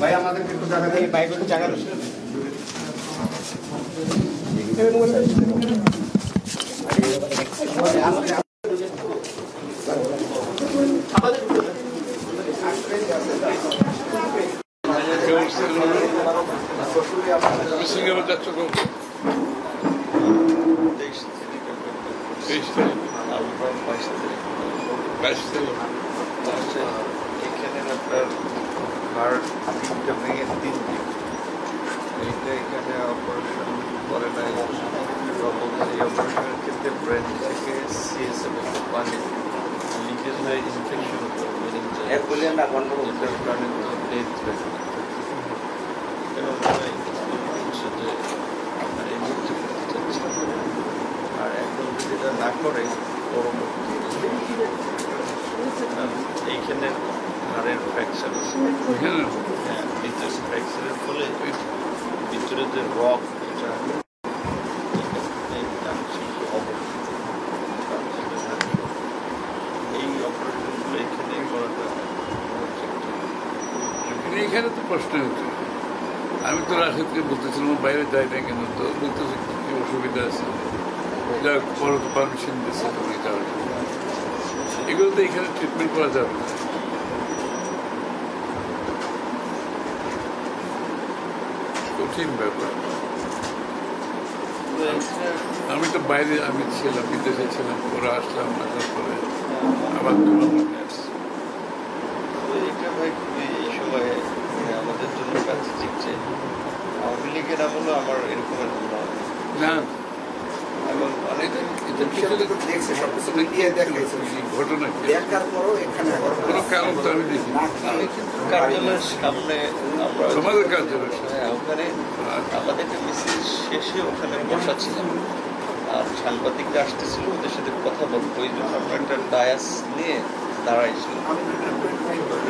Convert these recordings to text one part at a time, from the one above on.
ভাই আমাদেরকে একটু জায়গা দেন, ভাই একটু জায়গা দেন। এখানে আপনার হার্ট তিনটা ভেঙে 3 দিন এইটা এখানে অপারেশন করে নাই। এই অপারেশনের ক্ষেত্রে ব্রেন থেকে সিএসএফ পানি লিকেজ হয়ে ইনফেকশন হতো, এটার কারণে তো ডেথ হচ্ছে যে আপনার এই মুহূর্তে করতে চাচ্ছে। আর এখন যদি এটা না করে পরবর্তী এইখানে হাড়ের ফ্র্যাকচার আছে, হ্যাঁ ভিতরে ফ্র্যাকচারের ফলে ভিতরে যে রক এটা এই অপারেশনগুলো এখানেই করাটা এখানে তো প্রশ্ন হচ্ছে। আমি তো রাশেদকে বলতেছিলাম বাইরে যাই না কেন, তো বলতেছি কি অসুবিধা আছে, যা বড় তো পারমিশন দিচ্ছে তুমি যাওয়ার জন্য। এগুলো তো এখানে ট্রিটমেন্ট করা যাবে না, কঠিন ব্যাপার। আমি তো বাইরে আমি ছিলাম, বিদেশে ছিলাম, পরে আসলাম, আসার পরে আবার এই সময়ে আমাদের জন্য কাছে শিখছে। আওয়ামী লীগের আমলে আমার এরকম না এবং ঘটনা কোনো কারণ তো আমি দেখি কার্যালয়ের সামনে আমরা তোমাদের কার্যালয় ওখানে আমাদের মিছিল শেষে ওখানে বসা ছিলাম, আর সাংবাদিকরা আসতেছিল, ওদের সাথে কথা বলবো, ওই জন্য আমরা একটা ডায়াস নিয়ে দাঁড়াইছিলাম।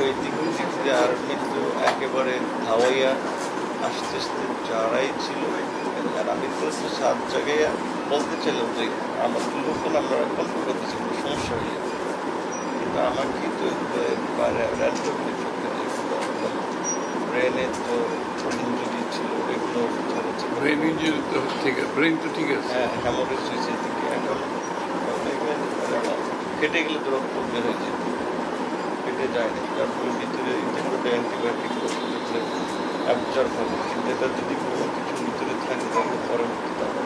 ওই দিক থেকে আর কিন্তু একেবারে ধাওয়াইয়া আস্তে আস্তে যারাই ছিল, আর আমি তো 7 জায়গায় বলতে চাইলাম যে আমার লোকজন আমরা কল্পনা করতেছি কোনো সমস্যা হয়ে যাবে, কিন্তু আমার কিন্তু ব্রেনে তো ইঞ্জুরি ছিল, এগুলো ব্রেন ইঞ্জুরি তো ঠিক আছে, ব্রেন তো ঠিক আছে, হ্যাঁ হ্যামোরেজ হয়েছে দিকে। এখন কেটে গেলে তো রক্ত বের হয়ে যেত, কেটে যায় না, যার ফলে ভিতরে অ্যান্টিবায়োটিক অ্যাবজর্ব হবে, কিন্তু এটা যদি কোনো কিছু ভিতরে থাকে তাহলে পরবর্তীতে আবার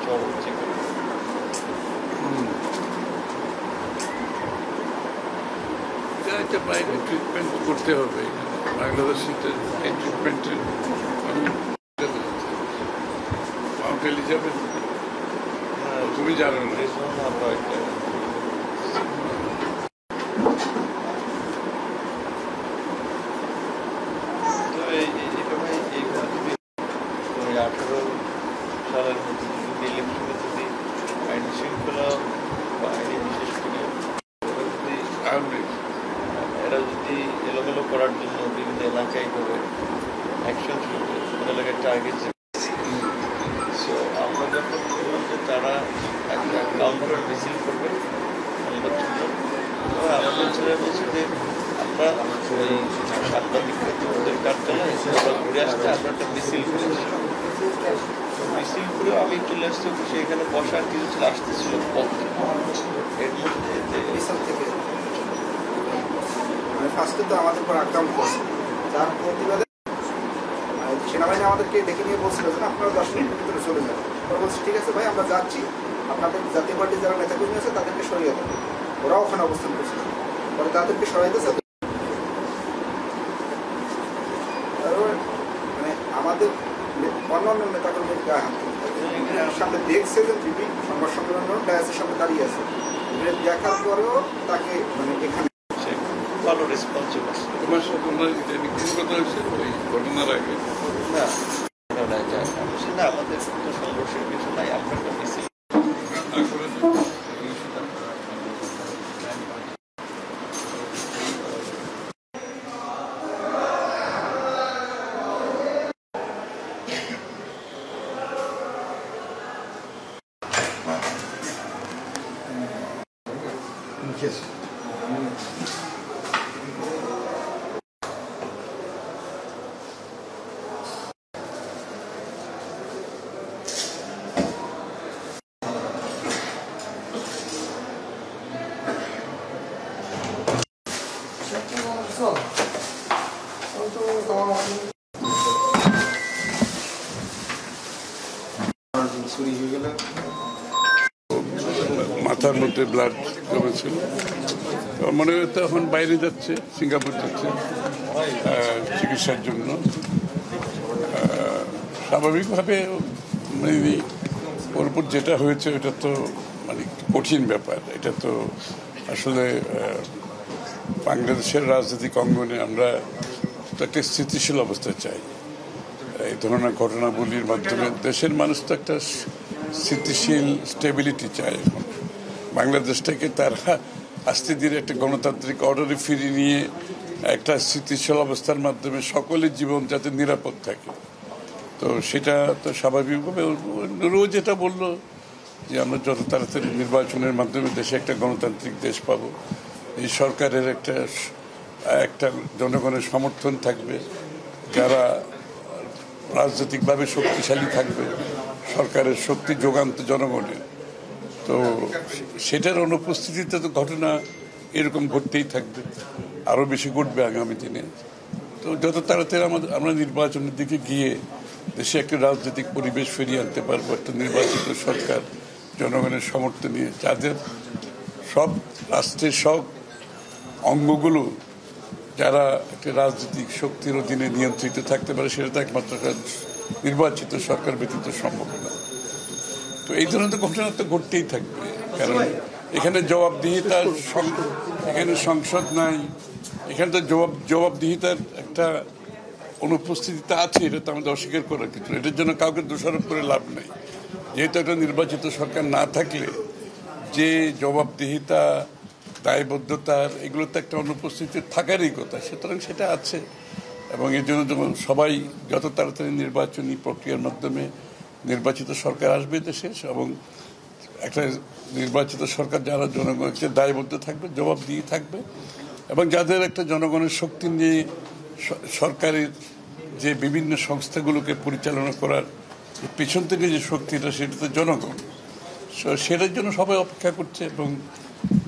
জ্বর হচ্ছে। এটা বাইরে ট্রিটমেন্ট করতে হবে, বাংলাদেশে এই ট্রিটমেন্টের মাউন্ট এলিজাবেথ তুমি জানো না, সালের মধ্যে যদি ইলেকশনে যদি আইন শৃঙ্খলা বা আইনে বিশেষ করে এরা যদি এলোমেলো করার জন্য বিভিন্ন এলাকায় করে অ্যাকশন শুরু করে, কোন এলাকায় টার্গেট, সো আমরা যখন বললাম যে তারা একটা কাউন্টার মিছিল করবে আমাদের ছেলে বলছে যে আমরা ওই সাংবাদিকদের কার্যালয়ে ঘুরে আসতে আমরা একটা মিছিল করেছি। মিছিল করে আমি চলে আসতে বসে এখানে বসার কিছু ছিল, আসতেছিল পথ, এর মধ্যে ফার্স্টে তো আমাদের উপর আক্রমণ করছে, তার প্রতিবাদে সেনাবাহিনী আমাদেরকে ডেকে নিয়ে বলছিল যে আপনারা 10 মিনিটের ভিতরে চলে যান। ওরা বলছে ঠিক আছে ভাই আমরা যাচ্ছি, আপনাদের জাতীয় পার্টির যারা নেতাকর্মী আছে তাদেরকে সরিয়ে দেন। ওরাও ওখানে অবস্থান করছিল, পরে তাদেরকে সরাই দিয়েছে। মানে আমাদের অন্যান্য নেতাকর্মীর গায়ে হাত সামনে দেখছে যে জিপি সংবাদ সম্মেলন ডায়াসের সামনে দাঁড়িয়ে আছে, দেখার পরেও তাকে মানে এখানে ভালো রেসপন্সিভ আছে। তোমার সাথে কথা হয়েছে ওই ঘটনার আগে? না না, আমাদের তো সংঘর্ষের কিছু নাই, আমরা একটা মিছিল মাথার মধ্যে ব্লাড জমেছিল, মনে হয় এখন বাইরে যাচ্ছে, সিঙ্গাপুর যাচ্ছে চিকিৎসার জন্য। স্বাভাবিকভাবে মানে ওর উপর যেটা হয়েছে এটা তো মানে কঠিন ব্যাপার। এটা তো আসলে বাংলাদেশের রাজনৈতিক অঙ্গনে আমরা তো একটা স্থিতিশীল অবস্থা চাই। এই ধরনের ঘটনাগুলির মাধ্যমে দেশের মানুষ তো একটা স্থিতিশীল স্টেবিলিটি চায়। এখন বাংলাদেশটাকে তারা আস্তে ধীরে একটা গণতান্ত্রিক অর্ডারে ফিরিয়ে নিয়ে একটা স্থিতিশীল অবস্থার মাধ্যমে সকলের জীবন যাতে নিরাপদ থাকে, তো সেটা তো স্বাভাবিকভাবে রোজ যেটা বললো যে আমরা যত তাড়াতাড়ি নির্বাচনের মাধ্যমে দেশে একটা গণতান্ত্রিক দেশ পাবো, এই সরকারের একটা জনগণের সমর্থন থাকবে, যারা রাজনৈতিকভাবে শক্তিশালী থাকবে, সরকারের শক্তি যোগান তো জনগণের। তো সেটার অনুপস্থিতিতে তো ঘটনা এরকম ঘটতেই থাকবে, আরও বেশি ঘটবে আগামী দিনে। তো যত তাড়াতাড়ি আমরা নির্বাচনের দিকে গিয়ে দেশে একটা রাজনৈতিক পরিবেশ ফিরিয়ে আনতে পারবো, একটা নির্বাচিত সরকার জনগণের সমর্থন নিয়ে, যাদের সব রাষ্ট্রের সব অঙ্গগুলো যারা একটা রাজনৈতিক শক্তির অধীনে নিয়ন্ত্রিত থাকতে পারে, সেটা তো একমাত্র নির্বাচিত সরকার ব্যতীত সম্ভব না। তো এই ধরনের ঘটনা তো ঘটতেই থাকবে, কারণ এখানে জবাবদিহিতার এখানে সংসদ নাই, এখানে তো জবাবদিহিতার একটা অনুপস্থিতিতে আছে, এটা তো আমাদের অস্বীকার করার কিছু। এটার জন্য কাউকে দোষারোপ করে লাভ নেই। যেহেতু একটা নির্বাচিত সরকার না থাকলে যে জবাবদিহিতা, দায়বদ্ধতার এগুলো তো একটা অনুপস্থিতি থাকারই কথা, সুতরাং সেটা আছে। এবং এর জন্য যখন সবাই যত তাড়াতাড়ি নির্বাচনী প্রক্রিয়ার মাধ্যমে নির্বাচিত সরকার আসবে দেশে, এবং একটা নির্বাচিত সরকার যারা জনগণকে দায়বদ্ধ থাকবে, জবাব দিয়ে থাকবে, এবং যাদের একটা জনগণের শক্তি নিয়ে সরকারের যে বিভিন্ন সংস্থাগুলোকে পরিচালনা করার পেছন থেকে যে শক্তিটা, সেটা তো জনগণ। সেটার জন্য সবাই অপেক্ষা করছে। এবং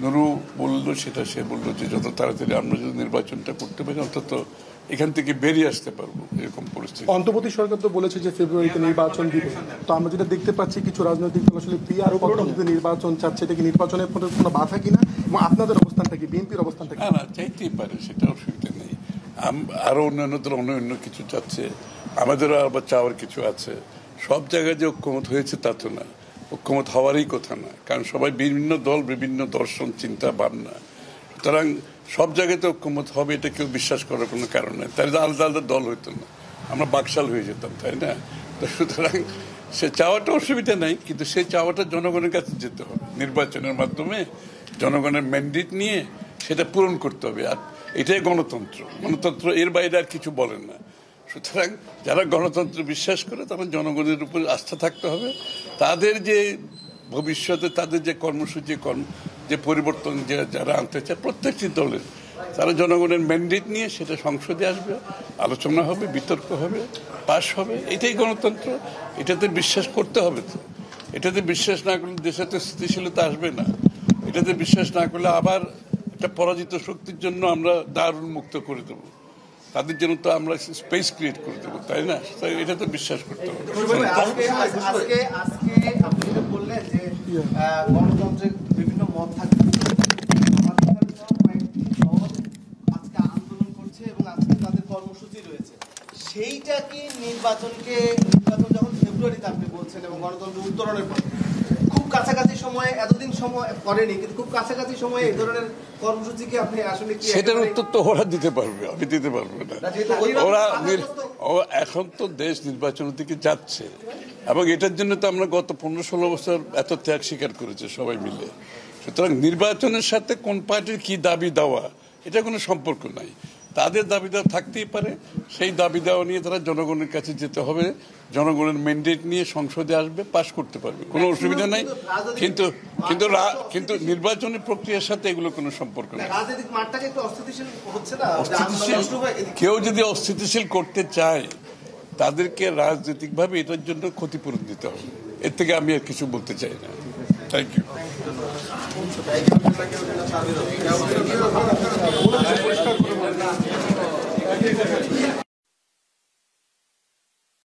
নুরু বললো সেটা, সে বললো যে যত তাড়াতাড়ি আমরা যদি নির্বাচনটা করতে পারি, অন্তত এখান থেকে বেরিয়ে আসতে পারবো এরকম পরিস্থিতি। অন্তর্বর্তী সরকার তো বলেছে যে ফেব্রুয়ারিতে নির্বাচন দিবে, তো আমরা যেটা দেখতে পাচ্ছি কিছু রাজনৈতিক দল আসলে পিআর পদ্ধতিতে নির্বাচন চাচ্ছে, এটা কি নির্বাচনের কোনো বাধা কিনা, এবং আপনাদের অবস্থানটা কি, বিএনপির অবস্থানটা কি? না, চাইতেই পারে, সেটা অসুবিধা নেই। আরো অন্যান্য দল অন্য কিছু চাচ্ছে, আমাদেরও আবার চাওয়ার কিছু আছে। সব জায়গায় যে ঐক্যমত হয়েছে তা তো না, ঐক্যমত হওয়ারই কথা না, কারণ সবাই বিভিন্ন দল, বিভিন্ন দর্শন, চিন্তা, ভাবনা। সুতরাং সব জায়গাতে ঐক্যমত হবে এটা কেউ বিশ্বাস করার কোনো কারণ নেই। তাই আলাদা আলাদা দল হইতো না, আমরা বাকশাল হয়ে যেতাম, তাই না? তো সুতরাং সে চাওয়াটা অসুবিধা নাই, কিন্তু সেই চাওয়াটা জনগণের কাছে যেতে হবে, নির্বাচনের মাধ্যমে জনগণের ম্যান্ডেট নিয়ে সেটা পূরণ করতে হবে। আর এটাই গণতন্ত্র। গণতন্ত্র এর বাইরে আর কিছু বলেন না। সুতরাং যারা গণতন্ত্র বিশ্বাস করে, তারা জনগণের উপর আস্থা থাকতে হবে। তাদের যে ভবিষ্যতে তাদের যে কর্মসূচি, যে পরিবর্তন যারা আনতে চায় প্রত্যেকটি দলের, তারা জনগণের ম্যান্ডেট নিয়ে সেটা সংসদে আসবে, আলোচনা হবে, বিতর্ক হবে, পাশ হবে। এটাই গণতন্ত্র। এটাতে বিশ্বাস করতে হবে। তো এটাতে বিশ্বাস না করলে দেশে তো স্থিতিশীলতা আসবে না। এটাতে বিশ্বাস না করলে আবার একটা পরাজিত শক্তির জন্য আমরা দ্বার উন্মুক্ত করে দেবো, তাদের জন্য তো আমরা স্পেস ক্রিয়েট করে দেবো, তাই না? তাই এটা তো বিশ্বাস করতে হবে। আপনি যেটা বললেন যে গণতন্ত্রের বিভিন্ন মত থাকবে, আজকে আন্দোলন করছে এবং আজকে তাদের কর্মসূচি রয়েছে, সেইটা কি নির্বাচন যখন ফেব্রুয়ারিতে আপনি বলছেন এবং গণতন্ত্র উত্তরণের পর খুব কাছাকাছি সময়ে, এতদিন সময় করেনি, কিন্তু খুব কাছাকাছি সময়ে এই ধরনের কর্মসূচি কি আপনি আসলে কি? সেটার উত্তর তো ওরা দিতে পারবে, আমি দিতে পারবো না। এখন তো দেশ নির্বাচনের দিকে যাচ্ছে, এবং এটার জন্য তো আমরা গত 15-16 বছর এত ত্যাগ স্বীকার করেছে সবাই মিলে। সুতরাং নির্বাচনের সাথে কোন পার্টির কি দাবি দেওয়া, এটা কোনো সম্পর্ক নাই। তাদের দাবি দেওয়া থাকতেই পারে, সেই দাবি দেওয়া নিয়ে তারা জনগণের কাছে যেতে হবে, জনগণের ম্যান্ডেট নিয়ে সংসদে আসবে, পাশ করতে পারবে, কোনো অসুবিধা নাই। কিন্তু নির্বাচনী প্রক্রিয়ার সাথে এগুলো কোনো সম্পর্ক নেই। কেউ যদি অস্থিতিশীল করতে চায়, তাদেরকে রাজনৈতিকভাবে এটার জন্য ক্ষতিপূরণ দিতে হবে। এর থেকে আমি আর কিছু বলতে চাই না। Thank you.